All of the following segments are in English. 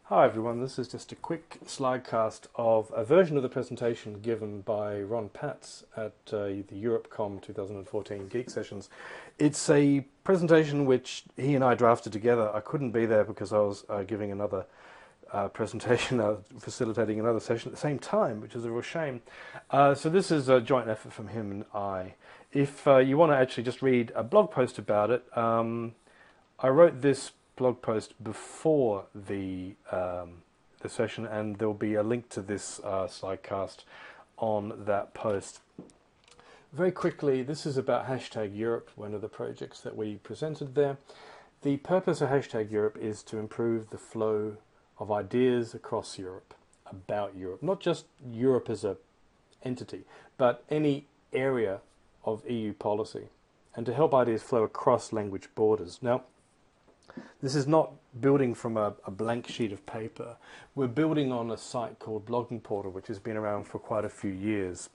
Hi everyone, this is just a quick slidecast of a version of the presentation given by Ron Patz at the EuropCom 2014 Geek Sessions. It's a presentation which he and I drafted together. I couldn't be there because I was giving another presentation, facilitating another session at the same time, which is a real shame. So this is a joint effort from him and I. If you want to actually just read a blog post about it, I wrote this blog post before the session, and there will be a link to this slidecast on that post. Very quickly, this is about HashTag Europe, one of the projects that we presented there. The purpose of HashTag Europe is to improve the flow of ideas across Europe, about Europe, not just Europe as a entity, but any area of EU policy, and to help ideas flow across language borders. Now, this is not building from a blank sheet of paper. We're building on a site called Blogging Portal, which has been around for quite a few years.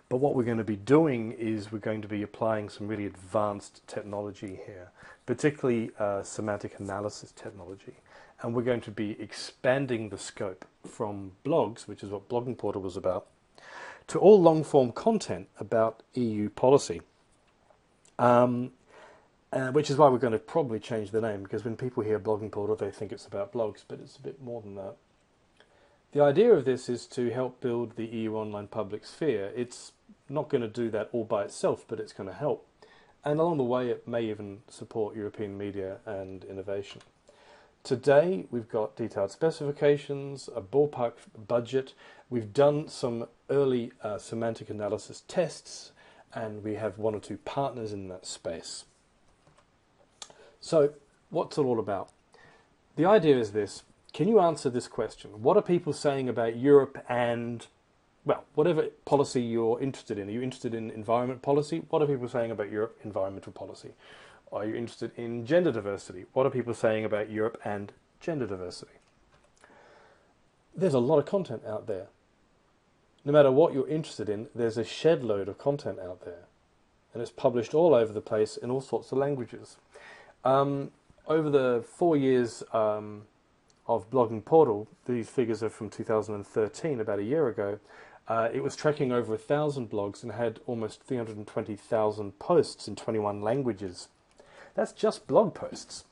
But what we're going to be doing is we're going to be applying some really advanced technology here, particularly semantic analysis technology. And we're going to be expanding the scope from blogs, which is what Blogging Portal was about, to all long-form content about EU policy. Which is why we're going to probably change the name, because when people hear Blogging Portal, they think it's about blogs, but it's a bit more than that. The idea of this is to help build the EU online public sphere. It's not going to do that all by itself, but it's going to help. And along the way, it may even support European media and innovation. Today, we've got detailed specifications, a ballpark budget. We've done some early semantic analysis tests, and we have one or two partners in that space. So, what's it all about? The idea is this. Can you answer this question? What are people saying about Europe and, well, whatever policy you're interested in? Are you interested in environment policy? What are people saying about Europe environmental policy? Are you interested in gender diversity? What are people saying about Europe and gender diversity? There's a lot of content out there. No matter what you're interested in, there's a shed load of content out there. And it's published all over the place in all sorts of languages. Over the 4 years of Blogging Portal, these figures are from 2013, about a year ago, it was tracking over 1,000 blogs and had almost 320,000 posts in 21 languages. That's just blog posts.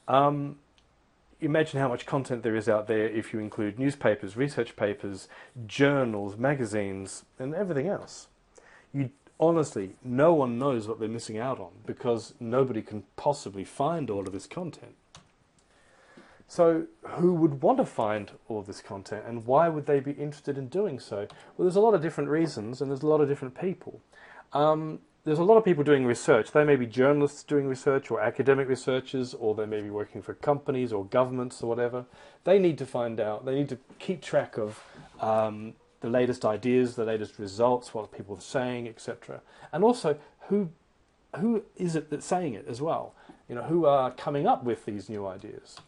Imagine how much content there is out there if you include newspapers, research papers, journals, magazines, and everything else. Honestly, no one knows what they're missing out on because nobody can possibly find all of this content. So who would want to find all this content, and why would they be interested in doing so? Well, there's a lot of different reasons, and there's a lot of different people. There's a lot of people doing research. They may be journalists doing research, or academic researchers, or they may be working for companies or governments or whatever. They need to find out, they need to keep track of the latest ideas, the latest results, what people are saying, etc. And also, who is it that's saying it as well? You know, who are coming up with these new ideas?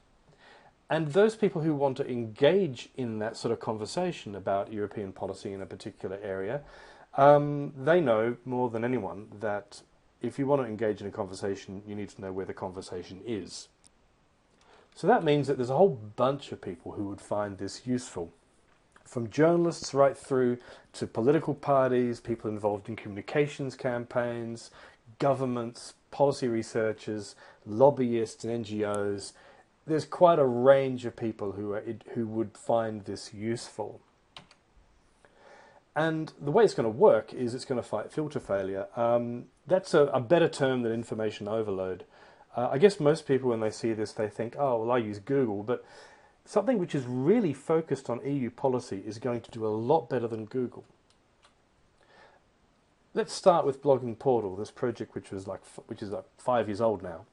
And those people who want to engage in that sort of conversation about European policy in a particular area, they know more than anyone that if you want to engage in a conversation, you need to know where the conversation is. So that means that there's a whole bunch of people who would find this useful. From journalists right through to political parties, people involved in communications campaigns, governments, policy researchers, lobbyists and NGOs. There's quite a range of people who would find this useful. And the way it's going to work is it's going to fight filter failure. That's a better term than information overload. I guess most people, when they see this, they think, oh, well, I use Google, but something which is really focused on EU policy is going to do a lot better than Google. Let's start with Blogging Portal, this project which is like 5 years old now.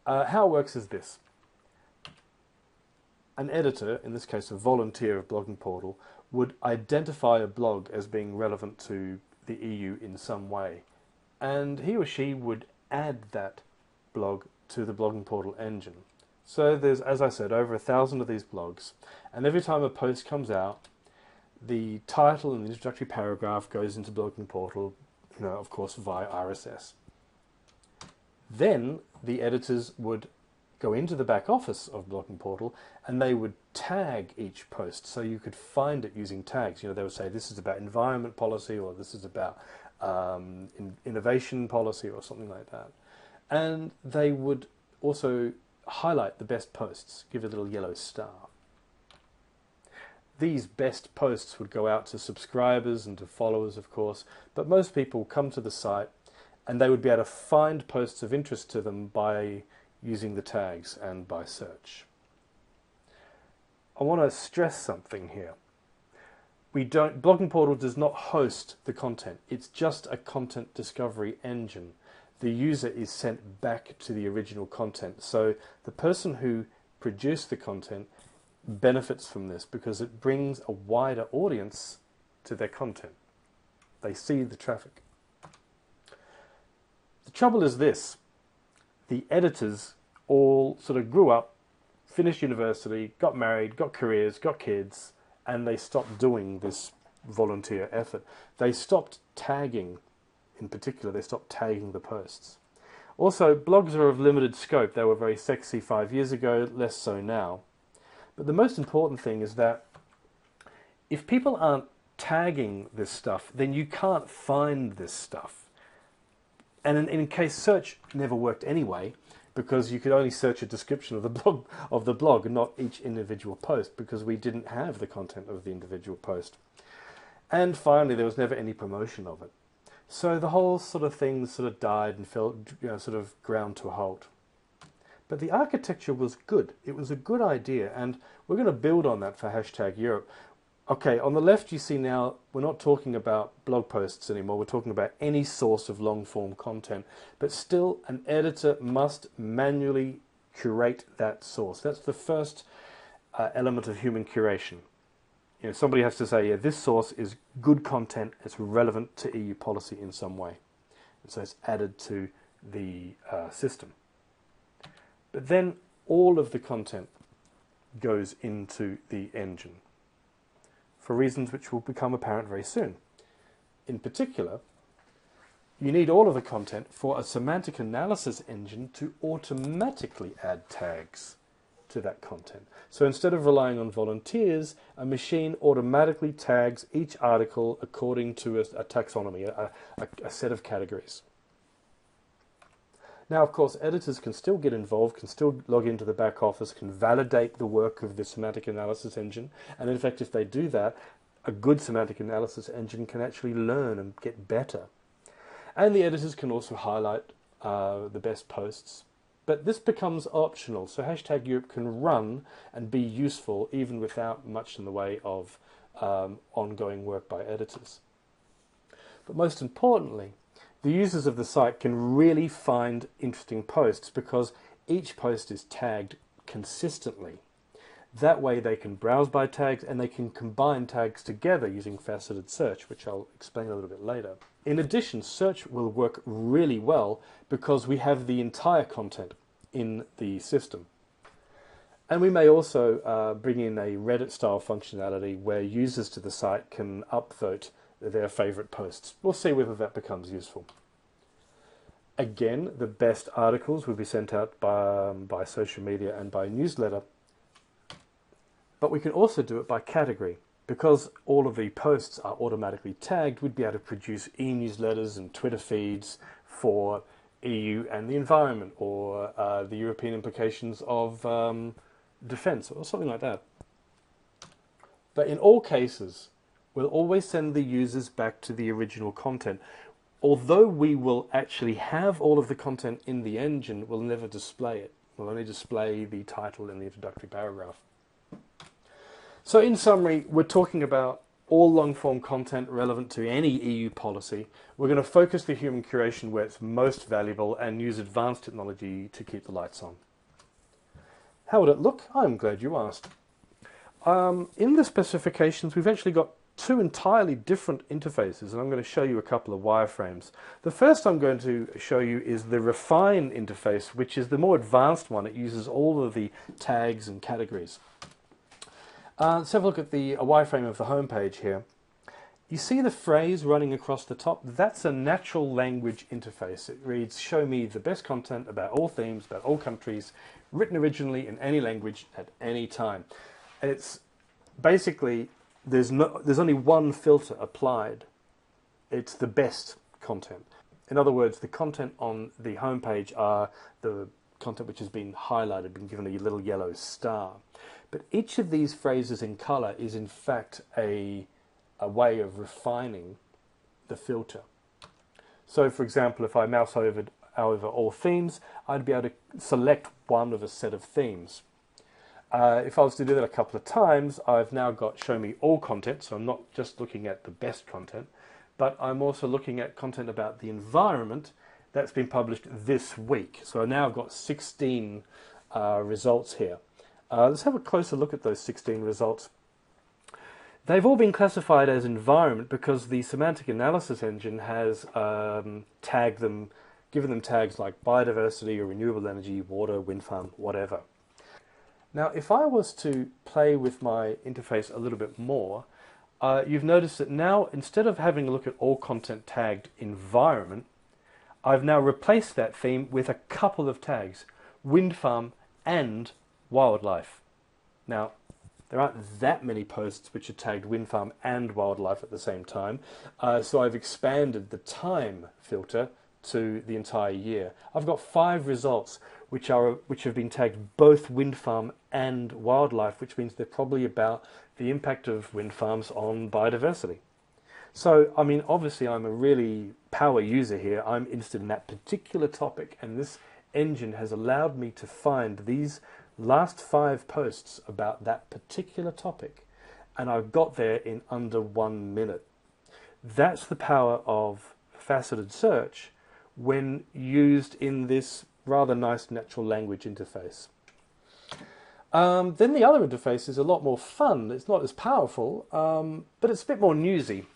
How it works is this. An editor, in this case a volunteer of Blogging Portal, would identify a blog as being relevant to the EU in some way. And he or she would add that blog to the Blogging Portal engine. So there's, as I said, over 1,000 of these blogs, and every time a post comes out, the title and the introductory paragraph goes into Blogging Portal, of course, via RSS. Then the editors would go into the back office of Blogging Portal and they would tag each post so you could find it using tags. They would say this is about environment policy, or this is about innovation policy, or something like that. And they would also highlight the best posts, give it a little yellow star. These best posts would go out to subscribers and to followers, of course, but most people come to the site and they would be able to find posts of interest to them by using the tags and by search. I want to stress something here. Blogging Portal does not host the content. It's just a content discovery engine. The user is sent back to the original content. So the person who produced the content benefits from this because it brings a wider audience to their content. They see the traffic. The trouble is this: the editors all sort of grew up, finished university, got married, got careers, got kids, and they stopped doing this volunteer effort. They stopped tagging, in particular, they stopped tagging the posts. Also, blogs are of limited scope. They were very sexy 5 years ago, less so now. But the most important thing is that if people aren't tagging this stuff, then you can't find this stuff. And in case search never worked anyway, because you could only search a description of the blog and not each individual post, because we didn't have the content of the individual post. And finally, there was never any promotion of it. So the whole sort of thing sort of died and fell, sort of ground to a halt. But the architecture was good. It was a good idea, and we're going to build on that for hashtag Europe. Okay, on the left you see now we're not talking about blog posts anymore. We're talking about any source of long-form content. But still, an editor must manually curate that source. That's the first element of human curation. Somebody has to say, yeah, this source is good content. It's relevant to EU policy in some way. And so it's added to the system. But then all of the content goes into the engine, for reasons which will become apparent very soon. In particular, you need all of the content for a semantic analysis engine to automatically add tags to that content. So instead of relying on volunteers, a machine automatically tags each article according to a taxonomy, a set of categories. Now, of course, editors can still get involved, can still log into the back office, can validate the work of the semantic analysis engine. And in fact, if they do that, a good semantic analysis engine can actually learn and get better. And the editors can also highlight the best posts. But this becomes optional, so hashtag Europe can run and be useful even without much in the way of ongoing work by editors. But most importantly, the users of the site can really find interesting posts because each post is tagged consistently. That way they can browse by tags and they can combine tags together using faceted search, which I'll explain a little bit later. In addition, search will work really well because we have the entire content in the system. And we may also bring in a Reddit-style functionality where users to the site can upvote their favorite posts. We'll see whether that becomes useful. Again, the best articles will be sent out by social media and by newsletter. But we can also do it by category. Because all of the posts are automatically tagged, we'd be able to produce e-newsletters and Twitter feeds for EU and the environment, or the European implications of defence, or something like that. But in all cases, we'll always send the users back to the original content. Although we will actually have all of the content in the engine, we'll never display it. We'll only display the title and the introductory paragraph. So in summary, we're talking about all long-form content relevant to any EU policy. We're going to focus the human curation where it's most valuable and use advanced technology to keep the lights on. How would it look? I'm glad you asked. In the specifications, we've actually got two entirely different interfaces, and I'm going to show you a couple of wireframes. The first I'm going to show you is the refine interface, which is the more advanced one. It uses all of the tags and categories. Let's have a look at a wireframe of the home page here. You see the phrase running across the top? That's a natural language interface. It reads, show me the best content about all themes, about all countries, written originally in any language at any time. And it's basically, there's only one filter applied. It's the best content. In other words, the content on the homepage are the content which has been highlighted, been given a little yellow star. But each of these phrases in color is in fact a way of refining the filter. So for example, if I mouse over all themes, I'd be able to select one of a set of themes. If I was to do that a couple of times, I've now got show me all content, so I'm not just looking at the best content, but I'm also looking at content about the environment that's been published this week. So now I've got 16 results here. Let's have a closer look at those 16 results. They've all been classified as environment because the semantic analysis engine has tagged them, given them tags like biodiversity or renewable energy, water, wind farm, whatever. Now, if I was to play with my interface a little bit more, you've noticed that now, instead of having a look at all content tagged environment, I've now replaced that theme with a couple of tags, wind farm and wildlife. Now, there aren't that many posts which are tagged wind farm and wildlife at the same time, so I've expanded the time filter to the entire year. I've got 5 results which have been tagged both wind farm and wildlife, which means they're probably about the impact of wind farms on biodiversity. So, I mean, obviously I'm a really power user here. I'm interested in that particular topic, and this engine has allowed me to find these last 5 posts about that particular topic, and I've got there in under 1 minute. That's the power of faceted search when used in this rather nice natural language interface. Then the other interface is a lot more fun. It's not as powerful, but it's a bit more newsy.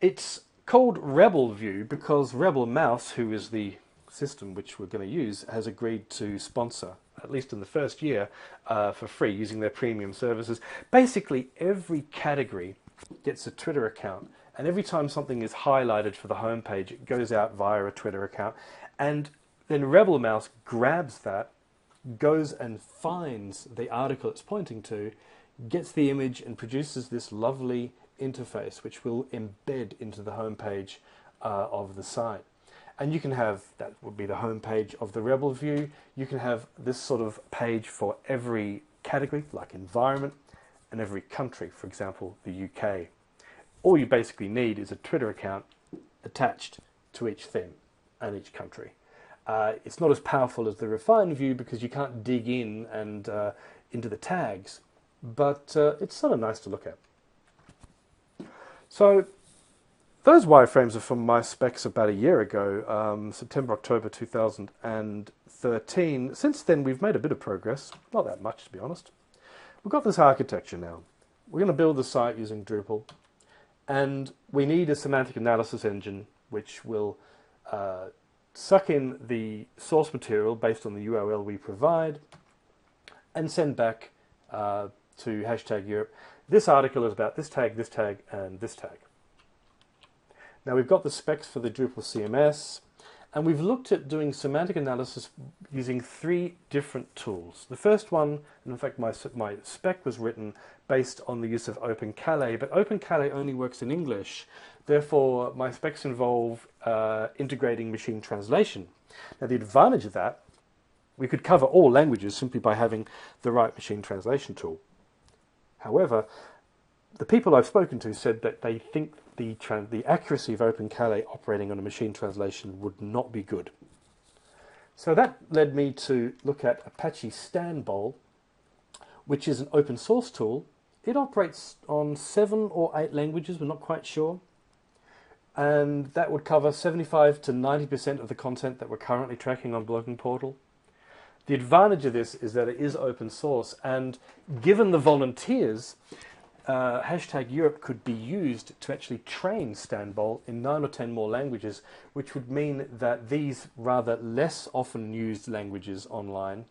It's called Rebel View because Rebel Mouse, who is the system which we're going to use, has agreed to sponsor, at least in the first year, for free using their premium services. Basically, every category gets a Twitter account, and every time something is highlighted for the homepage, it goes out via a Twitter account, and then Rebel Mouse grabs that, goes and finds the article it's pointing to, gets the image and produces this lovely interface which will embed into the homepage of the site. And you can have, that would be the homepage of the Rebel View, you can have this sort of page for every category, like environment, and every country, for example, the UK. All you basically need is a Twitter account attached to each theme and each country. It's not as powerful as the refined view because you can't dig in and into the tags, but it's sort of nice to look at. So those wireframes are from my specs about a year ago, September, October 2013. Since then, we've made a bit of progress. Not that much, to be honest. We've got this architecture now. We're going to build the site using Drupal, and we need a semantic analysis engine which will suck in the source material based on the URL we provide and send back to hashtag Europe. This article is about this tag, and this tag. Now we've got the specs for the Drupal CMS, and we've looked at doing semantic analysis using 3 different tools. The first one, and in fact my spec was written based on the use of OpenCalais, but OpenCalais only works in English. Therefore, my specs involve integrating machine translation. Now the advantage of that, we could cover all languages simply by having the right machine translation tool. However, the people I've spoken to said that they think the accuracy of OpenCalais operating on a machine translation would not be good. So that led me to look at Apache Stanbol, which is an open source tool. It operates on 7 or 8 languages, we're not quite sure. And that would cover 75 to 90% of the content that we're currently tracking on Blogging Portal. The advantage of this is that it is open source, and given the volunteers, hashtag Europe could be used to actually train Stanbol in 9 or 10 more languages, which would mean that these rather less often used languages online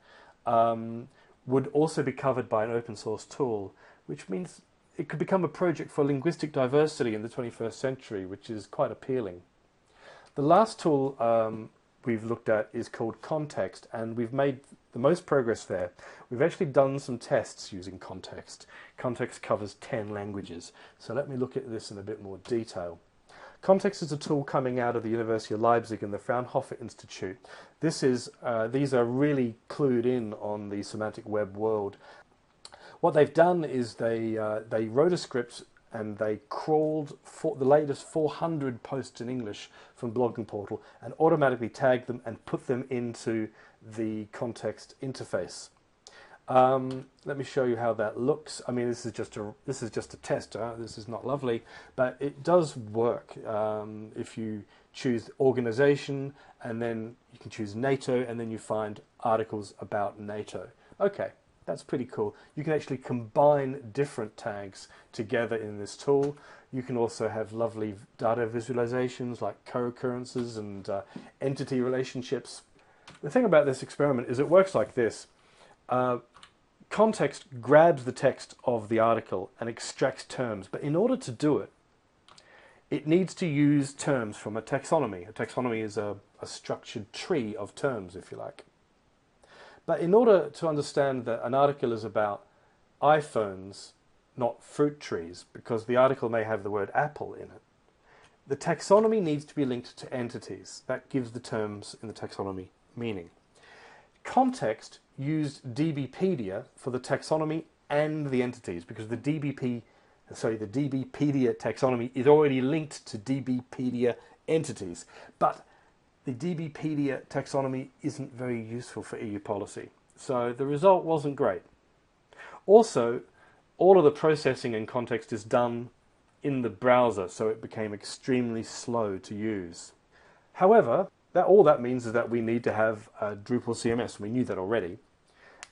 would also be covered by an open source tool, which means it could become a project for linguistic diversity in the 21st century, which is quite appealing. The last tool we've looked at is called context, and we've made the most progress there. We've actually done some tests using context. Context covers 10 languages. So let me look at this in a bit more detail. Context is a tool coming out of the University of Leipzig and the Fraunhofer Institute. These are really clued in on the semantic web world. What they've done is they wrote a script and they crawled for the latest 400 posts in English from Blogging Portal and automatically tagged them and put them into the context interface. Let me show you how that looks. I mean, this is just a test. This is not lovely, but it does work. If you choose organization, and then you can choose NATO, and then you find articles about NATO. Okay, that's pretty cool. You can actually combine different tags together in this tool. You can also have lovely data visualizations like co-occurrences and entity relationships. The thing about this experiment is it works like this. Context grabs the text of the article and extracts terms, but in order to do it, it needs to use terms from a taxonomy. A taxonomy is a structured tree of terms, if you like. But in order to understand that an article is about iPhones, not fruit trees, because the article may have the word apple in it, the taxonomy needs to be linked to entities. That gives the terms in the taxonomy meaning. Context used DBpedia for the taxonomy and the entities, because the DBpedia taxonomy is already linked to DBpedia entities. But the DBpedia taxonomy isn't very useful for EU policy. So the result wasn't great. Also, all of the processing in context is done in the browser, so it became extremely slow to use. However, all that means is that we need to have a Drupal CMS. We knew that already.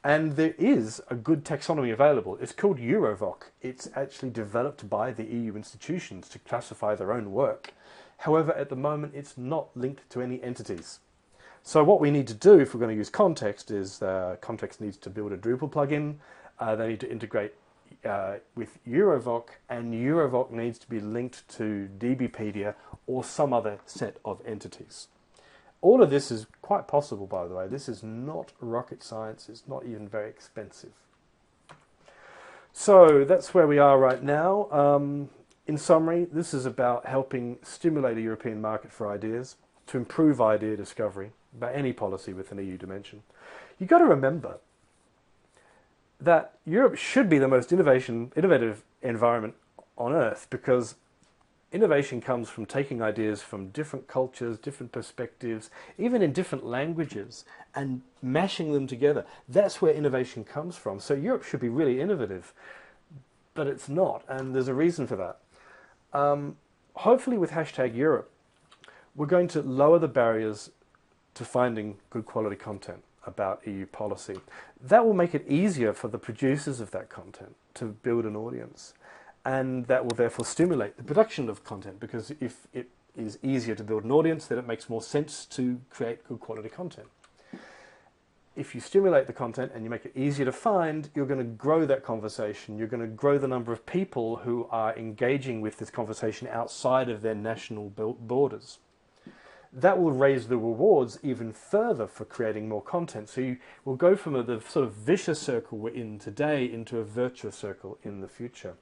And there is a good taxonomy available. It's called EuropCom. It's actually developed by the EU institutions to classify their own work. However, at the moment, it's not linked to any entities. So what we need to do if we're going to use context is context needs to build a Drupal plugin. They need to integrate with EuropCom, and EuropCom needs to be linked to DBpedia or some other set of entities. All of this is quite possible, by the way. This is not rocket science. It's not even very expensive. So that's where we are right now. In summary, this is about helping stimulate a European market for ideas, to improve idea discovery about any policy with an EU dimension. You've got to remember that Europe should be the most innovative environment on Earth, because innovation comes from taking ideas from different cultures, different perspectives, even in different languages, and mashing them together. That's where innovation comes from. So Europe should be really innovative, but it's not, and there's a reason for that. Hopefully with hashtag Europe, we're going to lower the barriers to finding good quality content about EU policy. That will make it easier for the producers of that content to build an audience. And that will therefore stimulate the production of content, because if it is easier to build an audience, then it makes more sense to create good quality content. If you stimulate the content and you make it easier to find, you're going to grow that conversation. You're going to grow the number of people who are engaging with this conversation outside of their national borders. That will raise the rewards even further for creating more content. So you will go from the sort of vicious circle we're in today into a virtuous circle in the future.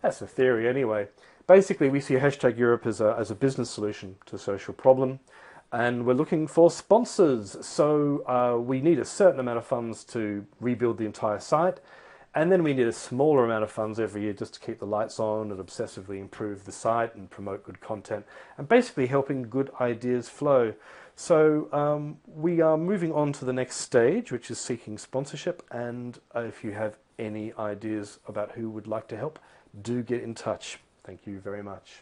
That's the theory anyway. Basically, we see hashtag Europe as a business solution to a social problem, and we're looking for sponsors. So we need a certain amount of funds to rebuild the entire site, and then we need a smaller amount of funds every year just to keep the lights on and obsessively improve the site and promote good content, and basically helping good ideas flow. So we are moving on to the next stage, which is seeking sponsorship, and if you have any ideas about who would like to help, do get in touch. Thank you very much.